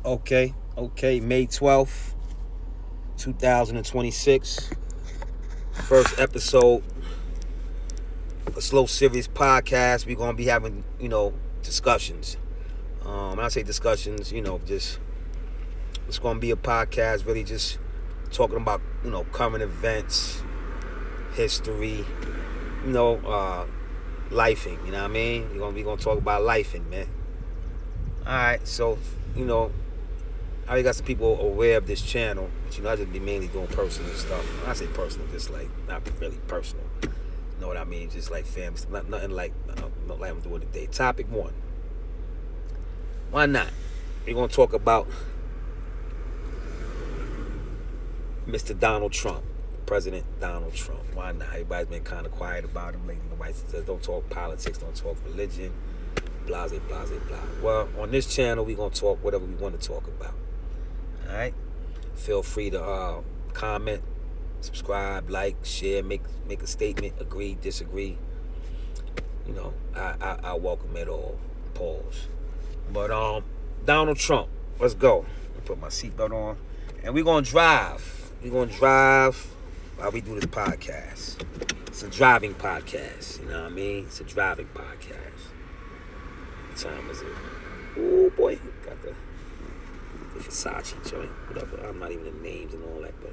Okay, May 12th, 2026. First episode of Slow Serious Podcast. We're going to be having, discussions. When I say discussions, just it's going to be a podcast really just talking about, current events, history, lifing, you know what I mean? We're going to talk about lifing, man. All right, so, I already got some people aware of this channel, but I just be mainly doing personal stuff. When I say personal, just like not really personal. You know what I mean? Just like family, nothing like I'm doing today. Topic 1. Why not? We're gonna talk about Mr. Donald Trump, President Donald Trump. Why not? Everybody's been kind of quiet about him lately. Nobody says don't talk politics, don't talk religion, blah, blah, blah, blah. Well, on this channel, we're gonna talk whatever we want to talk about. All right, feel free to comment, subscribe, like, share, make a statement, agree, disagree. I welcome it all. Pause. But Donald Trump, let's go. I put my seatbelt on, and we're gonna drive. We're gonna drive while we do this podcast. It's a driving podcast. You know what I mean? It's a driving podcast. What time is it? Oh boy, got the Versace joint, whatever. I'm not even the names and all that, but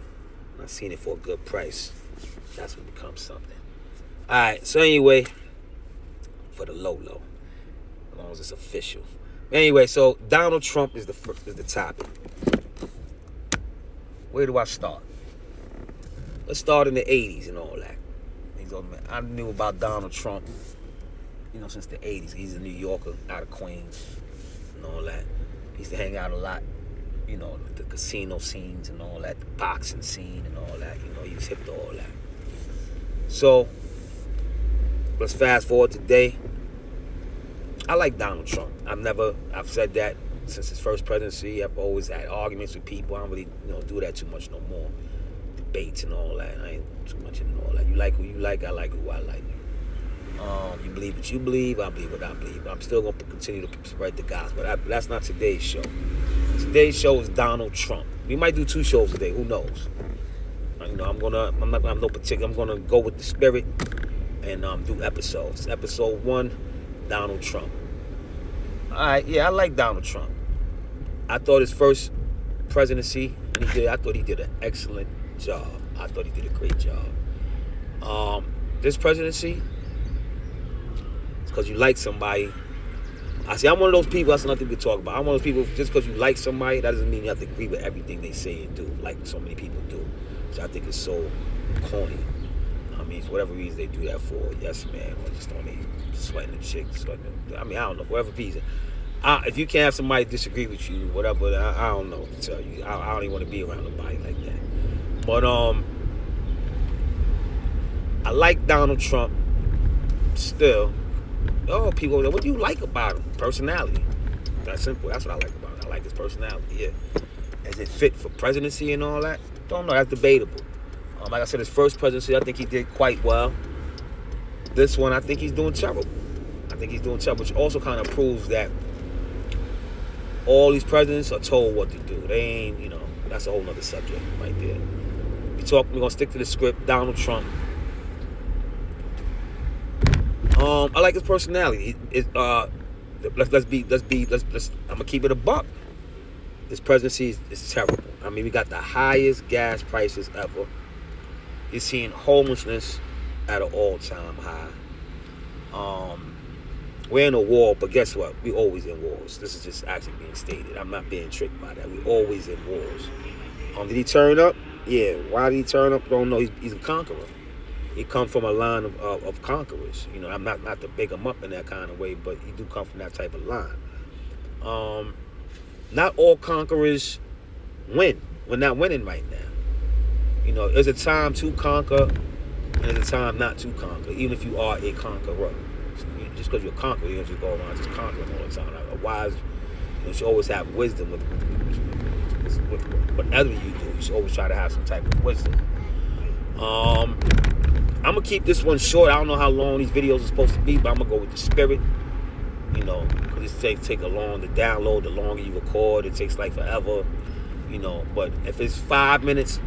I've seen it for a good price. That's when it becomes something. Alright, so anyway, for the low, as long as it's official. Anyway, so Donald Trump is the topic. Where do I start? Let's start in the 80s and all that. I knew about Donald Trump, since the 80s. He's a New Yorker out of Queens and all that. He used to hang out a lot. The casino scenes and all that, the boxing scene and all that. He was hip to all that. So, let's fast forward today. I like Donald Trump. I've said that since his first presidency. I've always had arguments with people. I don't really, do that too much no more. Debates and all that. I ain't too much into all that. You like who you like, I like who I like. You believe what you believe, I believe what I believe. I'm still going to continue to spread the gospel. But that's not today's show. Today's show is Donald Trump. We might do 2 shows today. Who knows? I'm no particular. I'm gonna go with the spirit and do episodes. Episode 1, Donald Trump. All right, yeah, I like Donald Trump. I thought his first presidency, I thought he did an excellent job. I thought he did a great job. This presidency, it's because you like somebody. I'm one of those people, that's nothing to talk about. I'm one of those people, just because you like somebody, that doesn't mean you have to agree with everything they say and do, like so many people do, which I think is so corny. For whatever reason they do that for, yes man, or just on me sweating the chick, I don't know, for whatever reason. If you can't have somebody disagree with you, whatever, I don't know what to tell you. I don't even want to be around nobody like that. But I like Donald Trump still. People, what do you like about him? Personality. That's simple. That's what I like about him. I like his personality, yeah. Is it fit for presidency and all that? Don't know. That's debatable. Like I said, his first presidency, I think he did quite well. This one, I think he's doing terrible. Which also kind of proves that all these presidents are told what to do. They ain't, that's a whole nother subject right there. We're going to stick to the script. Donald Trump. I like his personality. I'm gonna keep it a buck. This presidency is terrible. We got the highest gas prices ever. You're seeing homelessness at an all-time high. We're in a war, but guess what? We always in wars. This is just actually being stated. I'm not being tricked by that. We always in wars. Did he turn up? Yeah. Why did he turn up? Don't know. He's a conqueror. He comes from a line of conquerors. I'm not to big him up in that kind of way, but he do come from that type of line. Not all conquerors win. We're not winning right now. There's a time to conquer, and there's a time not to conquer, even if you are a conqueror. Just because you're a conqueror, you don't just go around just conquering all the time. A wise, you should always have wisdom with whatever you do. You should always try to have some type of wisdom. I'm going to keep this one short. I don't know how long these videos are supposed to be, but I'm going to go with the spirit. You know, because it take a long to download. The longer you record, it takes like forever. You know, but if it's 5 minutes,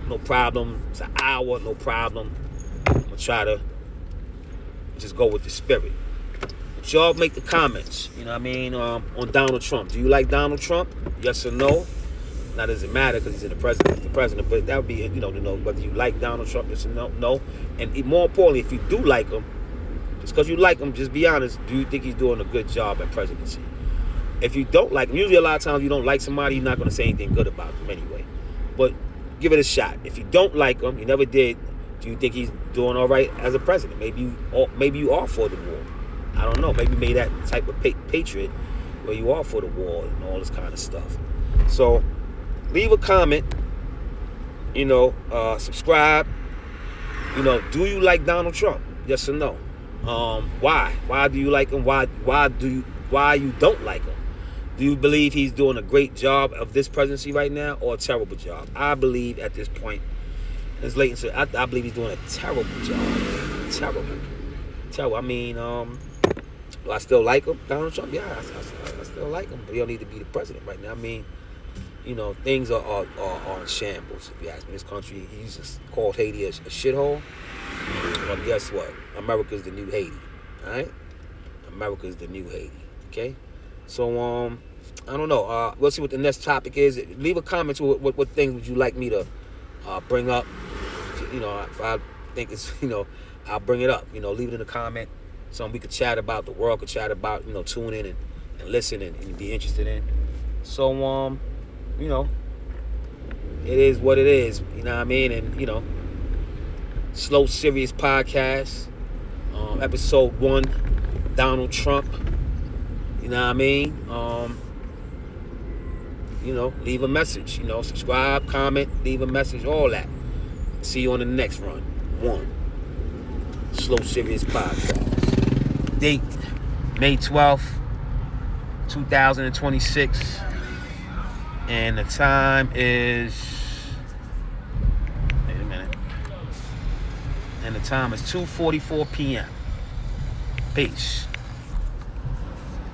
no problem. It's an hour, no problem. I'm gonna try to just go with the spirit. But y'all make the comments. You know what I mean? On Donald Trump. Do you like Donald Trump? Yes or no? Now, does it matter because he's the president? But that would be, to know whether you like Donald Trump. Yes or no. And more importantly, if you do like him, just because you like him, just be honest. Do you think he's doing a good job at presidency? If you don't like him, usually a lot of times you don't like somebody, you're not going to say anything good about them anyway. But give it a shot. If you don't like him, you never did, do you think he's doing all right as a president? Maybe you are for the war. I don't know. Maybe you made that type of patriot where you are for the war and all this kind of stuff. So leave a comment. Subscribe. Do you like Donald Trump? Yes or no? Why? Why do you like him? Why you don't like him? Do you believe he's doing a great job of this presidency right now or a terrible job? I believe at this point, as Leighton said, I believe he's doing a terrible job. Terrible. I mean, do I still like him, Donald Trump? Yeah, I still like him, but he don't need to be the president right now. I mean, things are in shambles, if you ask me. This country, he's just called Haiti a shithole. But guess what? America's the new Haiti, all right? America's the new Haiti, okay? So, I don't know. We'll see what the next topic is. Leave a comment to what things would you like me to bring up. If I think it's, I'll bring it up. Leave it in the comment. Something we could chat about, the world could chat about, tune in and listen and be interested in. So, it is what it is. You know what I mean? And, Slow Serious Podcast, episode 1, Donald Trump. You know what I mean? Leave a message. Subscribe, comment, leave a message, all that. See you on the next run. 1. Slow Serious Podcast. Date, May 12th, 2026. And the time is... Wait a minute. And the time is 2:44 p.m. Peace.